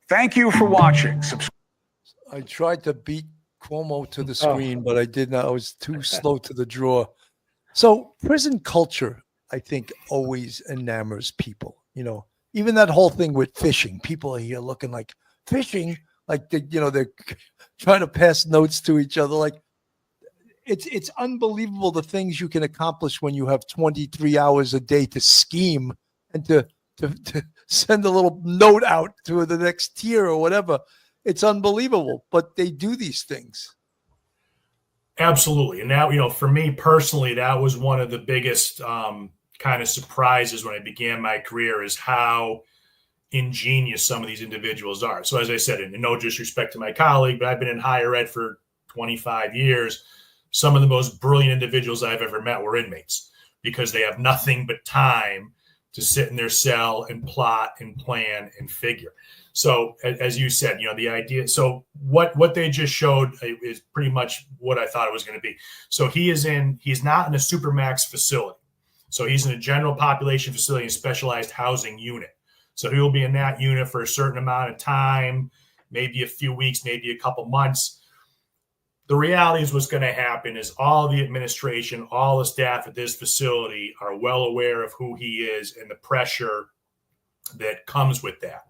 Thank you for watching. I tried to beat Cuomo to the screen, but I did not. I was too slow to the draw. So prison culture, I think, always enamors people. You know, even that whole thing with fishing. People are here looking like fishing, like they're trying to pass notes to each other. Like it's unbelievable the things you can accomplish when you have 23 hours a day to scheme and to send a little note out to the next tier or whatever. It's unbelievable, but they do these things. Absolutely. And now, for me personally, that was one of the biggest kind of surprises when I began my career, is how ingenious some of these individuals are. So as I said, and no disrespect to my colleague, but I've been in higher ed for 25 years. Some of the most brilliant individuals I've ever met were inmates, because they have nothing but time to sit in their cell and plot and plan and figure. So as you said, the idea, so what they just showed is pretty much what I thought it was going to be. So he's not in a supermax facility. So he's in a general population facility, a specialized housing unit. So he will be in that unit for a certain amount of time, maybe a few weeks, maybe a couple months. The reality is what's going to happen is all the administration, all the staff at this facility are well aware of who he is and the pressure that comes with that.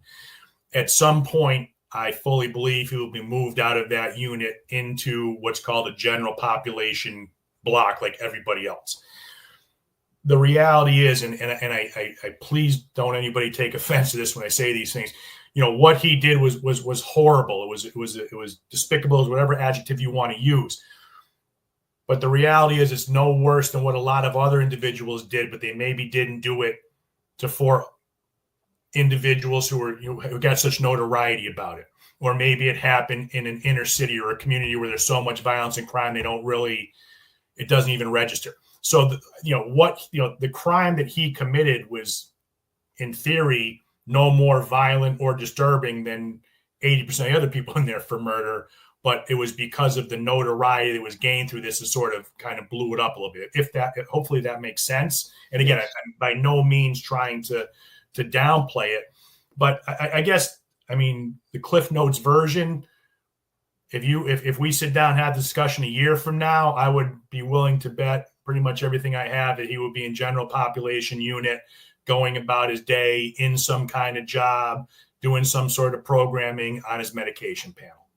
At some point, I fully believe he will be moved out of that unit into what's called a general population block, like everybody else. The reality is, and I please don't anybody take offense to this when I say these things, what he did was horrible. It was despicable, is whatever adjective you want to use. But the reality is, it's no worse than what a lot of other individuals did, but they maybe didn't do it for individuals who got such notoriety about it. Or maybe it happened in an inner city or a community where there's so much violence and crime, it doesn't even register. So, the crime that he committed was, in theory, no more violent or disturbing than 80% of the other people in there for murder. But it was because of the notoriety that was gained through this that sort of kind of blew it up a little bit. Hopefully that makes sense. And again, I'm by no means trying to downplay it, but I guess, the Cliff Notes version, if we sit down and have a discussion a year from now, I would be willing to bet pretty much everything I have that he would be in general population unit, going about his day in some kind of job, doing some sort of programming on his medication panel.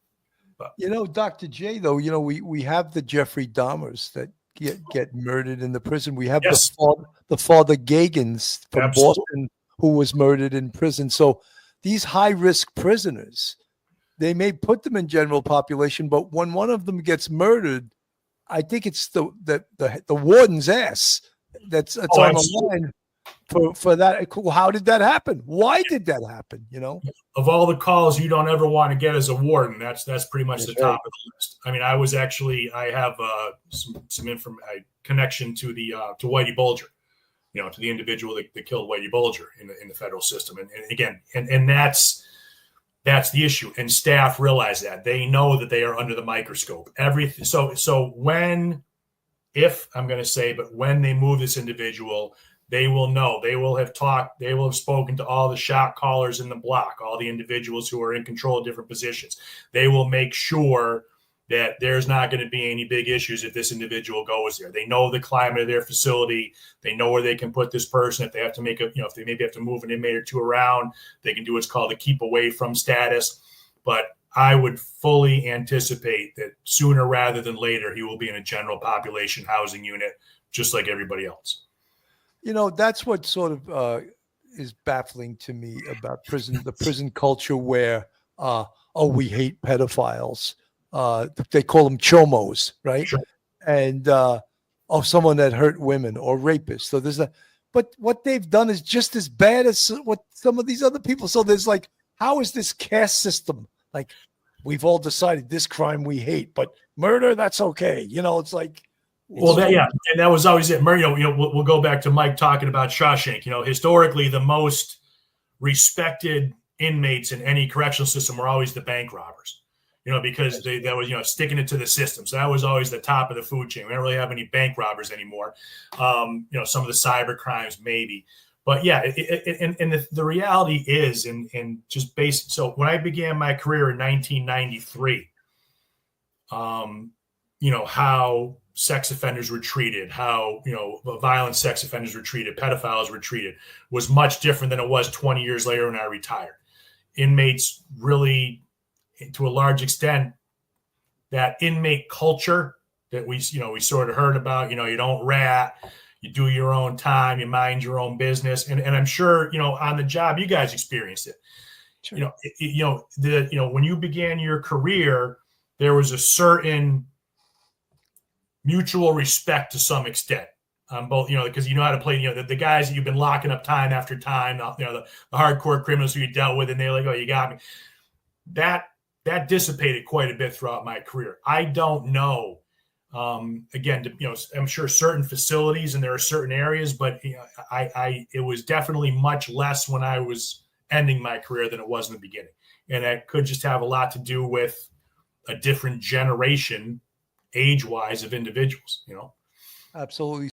But Dr. J, though, we have the Jeffrey Dahmers that get murdered in the prison. We have the Father Gagans from Boston who was murdered in prison. So these high-risk prisoners, they may put them in general population, but when one of them gets murdered, I think it's the Warden's ass that's on the line for that. How did that happen? Why did that happen? Of all the calls you don't ever want to get as a warden, that's pretty much the top of the list. I have some connection to to Whitey Bulger, to the individual that killed Whitey Bulger in the federal system. And again, that's the issue. And staff realize that. They know that they are under the microscope. When they move this individual, they will know. They will have spoken to all the shot callers in the block, all the individuals who are in control of different positions. They will make sure that there's not going to be any big issues if this individual goes there. They know the climate of their facility. They know where they can put this person. If they have to if they maybe have to move an inmate or two around, they can do what's called a keep away from status. But I would fully anticipate that sooner rather than later, he will be in a general population housing unit, just like everybody else. That's what sort of is baffling to me about the prison culture, where, we hate pedophiles. They call them chomos, right? Sure. And someone that hurt women or rapists. So but what they've done is just as bad as what some of these other people. So there's how is this caste system? We've all decided this crime we hate, but murder, that's okay. It's like. And that was always it. We'll go back to Mike talking about Shawshank. Historically, the most respected inmates in any correctional system were always the bank robbers. Because that was sticking it to the system. So that was always the top of the food chain. We don't really have any bank robbers anymore. Some of the cyber crimes maybe, But yeah, and the reality is, and just based. So when I began my career in 1993, how sex offenders were treated, how, violent sex offenders were treated, pedophiles were treated, was much different than it was 20 years later when I retired. Inmates really, to a large extent, that inmate culture that we sort of heard about, you don't rat, you do your own time, you mind your own business. And I'm sure, on the job, you guys experienced it. Sure. When you began your career, there was a certain mutual respect to some extent, both, because you know how to play, the guys that you've been locking up time after time, the hardcore criminals who you dealt with, and they're like, oh, you got me. That dissipated quite a bit throughout my career. I don't know. Again, I'm sure certain facilities and there are certain areas, but it was definitely much less when I was ending my career than it was in the beginning. And that could just have a lot to do with a different generation age-wise of individuals, Absolutely.